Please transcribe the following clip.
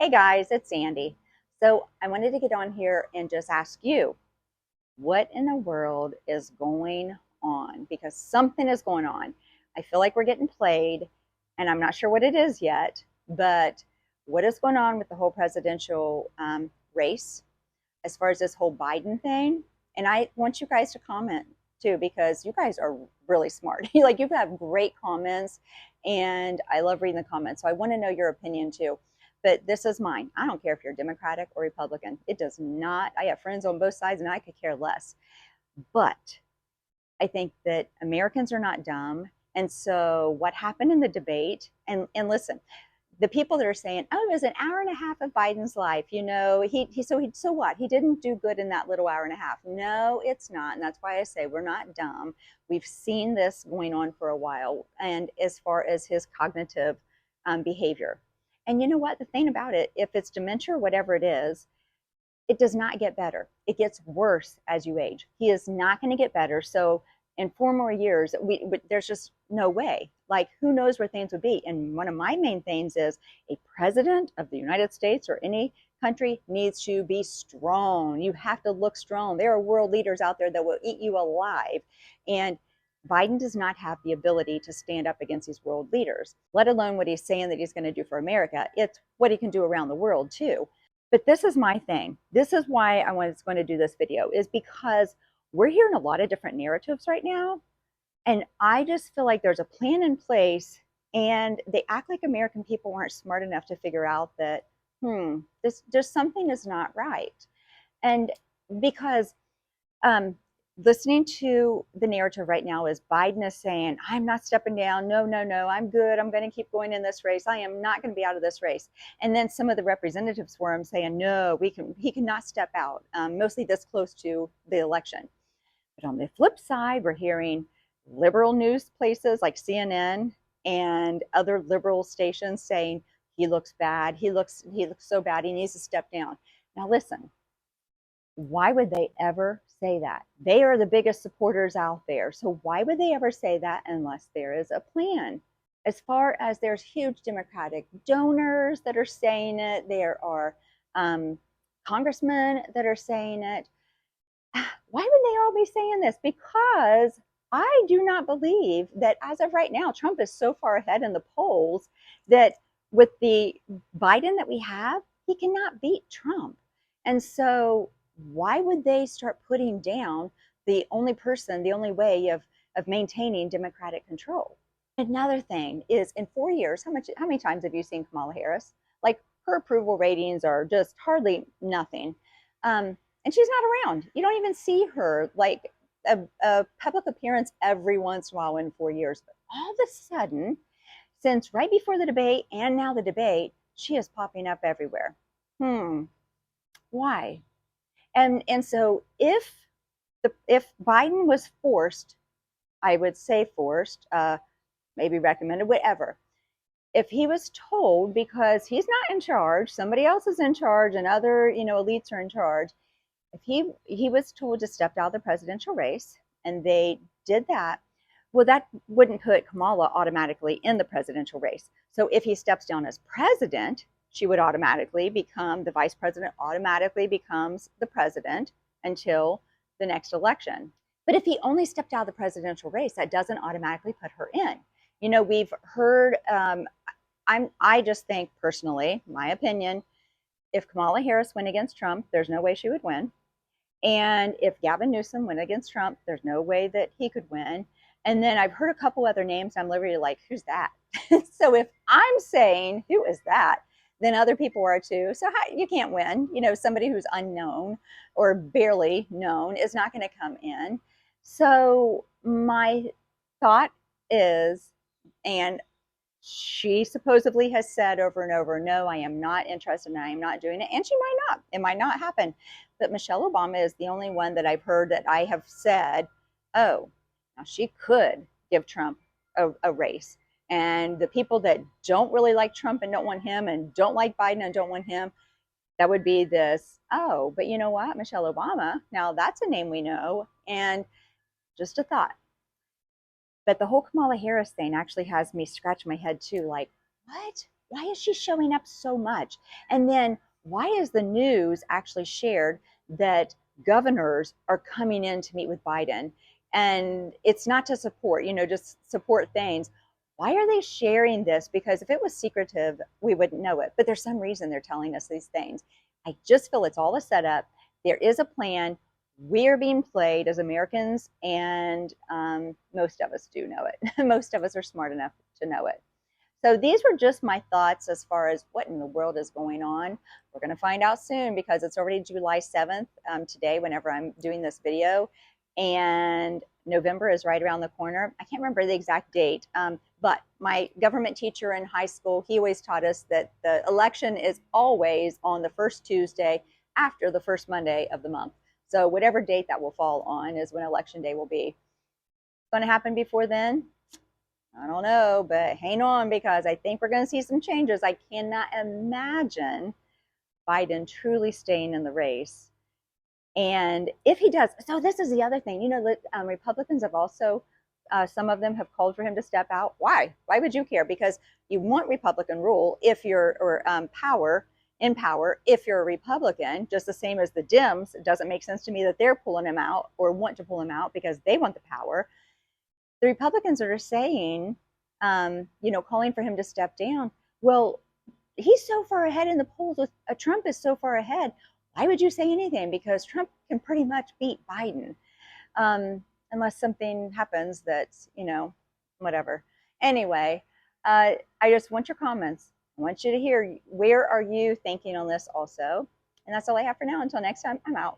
Hey guys, it's Sandy. So I wanted to get on here and just ask you, what in the world is going on? Because something is going on. I feel like we're getting played, and I'm not sure what it is yet, but what is going on with the whole presidential race as far as this whole Biden thing? And I want you guys to comment too, because you guys are really smart. Like, you have great comments, and I love reading the comments. So I want to know your opinion too. But this is mine. I don't care if you're Democratic or Republican. It does not. I have friends on both sides, and I could care less. But I think that Americans are not dumb. And so what happened in the debate, and listen, the people that are saying, "Oh, it was an hour and a half of Biden's life," so what? He didn't do good in that little hour and a half. No, it's not, and that's why I say we're not dumb. We've seen this going on for a while, and as far as his cognitive behavior, and you know what? The thing about it, if it's dementia or whatever it does not get better. It gets worse as you age. He is not going to get better. So in 4 more years, there's just no way. Like, who knows where things would be? And one of my main things is a president of the United States or any country needs to be strong. You have to look strong. There are world leaders out there that will eat you alive. And Biden does not have the ability to stand up against these world leaders, let alone what he's saying that he's going to do for America. It's what he can do around the world too. But this is my thing. This is why I was going to do this video, is because we're hearing a lot of different narratives right now. And I just feel like there's a plan in place, and they act like American people aren't smart enough to figure out that, this just something is not right. And because listening to the narrative right now is Biden is saying, "I'm not stepping down. No, no, no, I'm good. I'm going to keep going in this race. I am not going to be out of this race." And then some of the representatives for him saying, "No, he cannot step out," mostly this close to the election. But on the flip side, we're hearing liberal news places like CNN and other liberal stations saying he looks bad. He looks so bad. He needs to step down. Now listen, why would they ever say that? They are the biggest supporters out there. So why would they ever say that unless there is a plan? As far as there's huge Democratic donors that are saying it, there are congressmen that are saying it. Why would they all be saying this? Because I do not believe that as of right now, Trump is so far ahead in the polls that with the Biden that we have, he cannot beat Trump. And so why would they start putting down the only way of maintaining Democratic control? Another thing is, in 4 years, how many times have you seen Kamala Harris? Like, her approval ratings are just hardly nothing. And she's not around. You don't even see her like a public appearance every once in a while in 4 years. But all of a sudden, since right before the debate and now the debate, she is popping up everywhere. Why? And so if Biden was forced, I would say forced, maybe recommended, whatever. If he was told, because he's not in charge, somebody else is in charge, and other elites are in charge. If he was told to step out of the presidential race, and they did that, well, that wouldn't put Kamala automatically in the presidential race. So if he steps down as president, she would automatically become the vice president, automatically becomes the president until the next election. But if he only stepped out of the presidential race, that doesn't automatically put her in. We've heard, I just think personally, my opinion, if Kamala Harris went against Trump, there's no way she would win. And if Gavin Newsom went against Trump, there's no way that he could win. And then I've heard a couple other names. I'm literally like, who's that? So if I'm saying, who is that? Then other people are too. So you can't win. Somebody who's unknown or barely known is not going to come in. So my thought is, and she supposedly has said over and over, "No, I am not interested, and I am not doing it." And she might not. It might not happen. But Michelle Obama is the only one that I've heard that I have said, "Oh, now she could give Trump a race." And the people that don't really like Trump and don't want him, and don't like Biden and don't want him, that would be this, "Oh, but you know what? Michelle Obama, now that's a name we know." And just a thought. But the whole Kamala Harris thing actually has me scratch my head too. Like, what? why is she showing up so much? And then why is the news actually shared that governors are coming in to meet with Biden? And it's not to support, just support things. Why are they sharing this? Because if it was secretive, we wouldn't know it. But there's some reason they're telling us these things. I just feel it's all a setup. There is a plan. We're being played as Americans, and most of us do know it. Most of us are smart enough to know it. So these were just my thoughts as far as what in the world is going on. We're going to find out soon because it's already July 7th today whenever I'm doing this video. And November is right around the corner. I can't remember the exact date, but my government teacher in high school, he always taught us that the election is always on the first Tuesday after the first Monday of the month. So whatever date that will fall on is when election day will be. It's going to happen before then? I don't know, but hang on because I think we're going to see some changes. I cannot imagine Biden truly staying in the race. And if he does, so this is the other thing, Republicans have also, some of them have called for him to step out. Why? Why would you care? Because you want Republican rule if you're, or in power, if you're a Republican, just the same as the Dems. It doesn't make sense to me that they're pulling him out or want to pull him out because they want the power. The Republicans are saying, calling for him to step down. Well, he's so far ahead in the polls. Trump is so far ahead. Why would you say anything? Because Trump can pretty much beat Biden, unless something happens that's, whatever. Anyway, I just want your comments. I want you to hear, where are you thinking on this also? And that's all I have for now. Until next time, I'm out.